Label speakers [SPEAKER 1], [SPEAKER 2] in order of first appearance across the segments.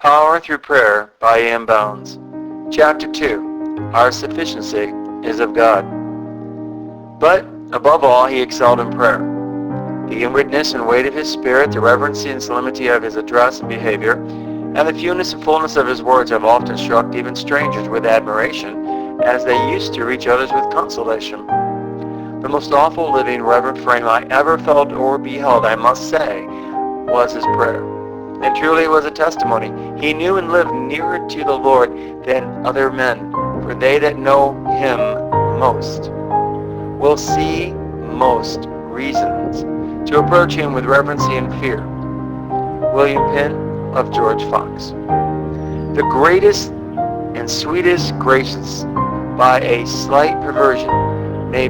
[SPEAKER 1] Power Through Prayer by E.M. Bounds. Chapter 2. Our Sufficiency is of God. But, above all, he excelled in prayer. The inwardness and weight of his spirit, the reverency and solemnity of his address and behavior, and the fewness and fullness of his words have often struck even strangers with admiration, as they used to reach others with consolation. The most awful, living, reverent frame I ever felt or beheld, I must say, was his prayer. And truly it was a testimony. He knew and lived nearer to the Lord than other men, for they that know him most will see most reasons to approach him with reverency and fear. William Penn of George Fox. The greatest and sweetest graces by a slight perversion may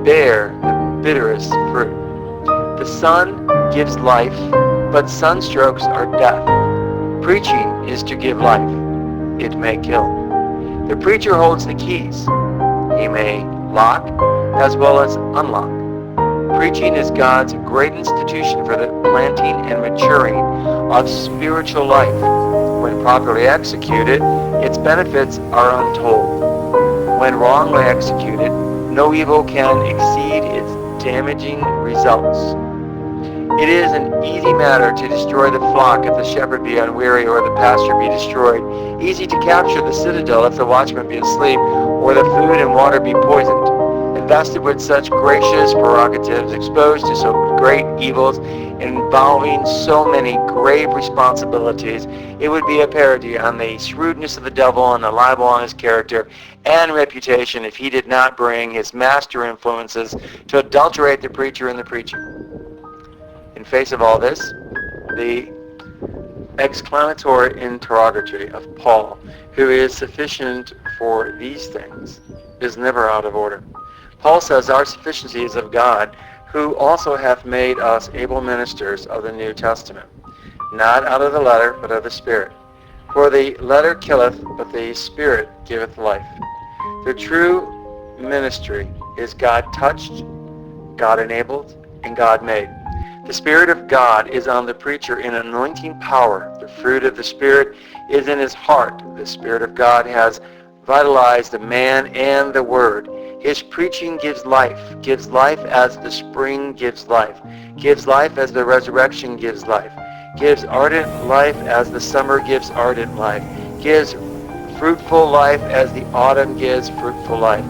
[SPEAKER 1] bear the bitterest fruit. The sun gives life, but sunstrokes are death. Preaching is to give life. It may kill. The preacher holds the keys. He may lock as well as unlock. Preaching is God's great institution for the planting and maturing of spiritual life. When properly executed, its benefits are untold. When wrongly executed, no evil can exceed its damaging results. It is an easy matter to destroy the flock if the shepherd be unweary or the pasture be destroyed. Easy to capture the citadel if the watchman be asleep or the food and water be poisoned. Invested with such gracious prerogatives, exposed to so great evils, involving so many grave responsibilities, it would be a parody on the shrewdness of the devil and a libel on his character and reputation if he did not bring his master influences to adulterate the preacher and the preaching. In face of all this, the exclamatory interrogatory of Paul, who is sufficient for these things, is never out of order. Paul says, our sufficiency is of God, who also hath made us able ministers of the New Testament, not out of the letter, but of the Spirit. For the letter killeth, but the Spirit giveth life. The true ministry is God touched, God enabled, and God made. The Spirit of God is on the preacher in anointing power. The fruit of the Spirit is in his heart. The Spirit of God has vitalized the man and the Word. His preaching gives life as the spring gives life as the resurrection gives life, gives ardent life as the summer gives ardent life, gives fruitful life as the autumn gives fruitful life.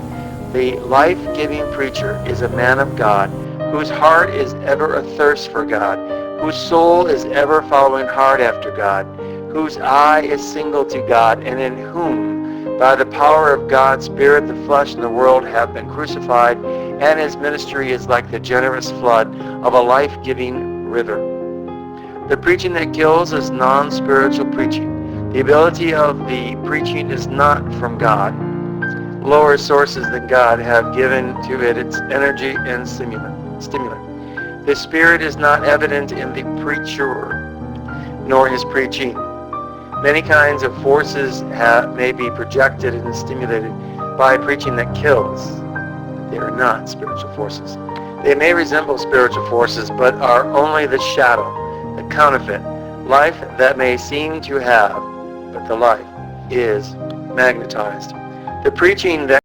[SPEAKER 1] The life-giving preacher is a man of God, whose heart is ever athirst for God, whose soul is ever following hard after God, whose eye is single to God, and in whom, by the power of God's Spirit, the flesh and the world have been crucified, and his ministry is like the generous flood of a life-giving river. The preaching that kills is non-spiritual preaching. The ability of the preaching is not from God. Lower sources than God have given to it its energy and stimulant. The Spirit is not evident in the preacher, nor his preaching. Many kinds of forces may be projected and stimulated by preaching that kills. They are not spiritual forces. They may resemble spiritual forces, but are only the shadow, the counterfeit, life that may seem to have, but the life is magnetized. The preaching that